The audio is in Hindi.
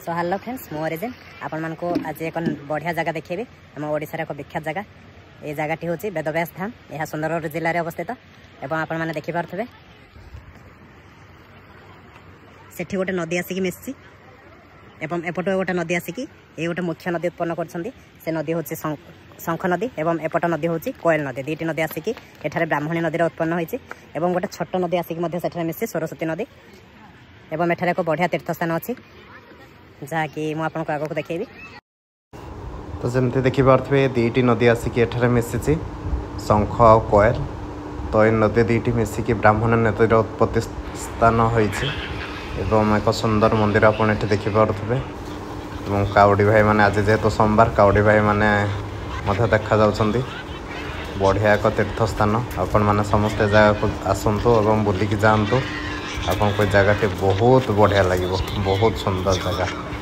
सो हेलो फ्रेंड्स मो ओरिजिन आपण मानको आज एक बढ़िया जगह देखेबी हम ओडिसा एक विख्यात जगह ये जगह हूँ वेदव्यास धाम यह सुंदरगढ़ जिले में अवस्थित एवं आपण मैंने देखिपे सेठी गोटे नदी आसिक मिसी एवं एपट गोटे नदी आसिक ये गोटे मुख्य नदी उत्पन्न कर नदी हूँ शंख नदी एवं एपट नदी हूँ कोयल नदी दुईटी नदी आसिक एठारे ब्राह्मणी नदी उत्पन्न होती एवं गोटे छोट नदी आसिक मिसी सरस्वती नदी एवं एठारे एक बढ़िया तीर्थस्थान अच्छी जहाँकि मुझे आगे देखी तो जमती देखिपे दुईटी नदी आसिक एठारे मिसी शंख आ कोयल तो ये नदी दुईटी मिसिकी ब्राह्मण नदीर उत्पत्ति स्थान होती एवं एक सुंदर मंदिर आपड़ ये देखिपे काउडी भाई मैंने आज जेहेतु सोमवार काउडी भाई मैंने देखा जाउछंती बढ़िया एक तीर्थस्थान आपण मैंने समस्ते जगह को आसतु और बुलिकी जातु आपन कोई जगह बहुत बढ़िया लगे बहुत सुंदर जगह।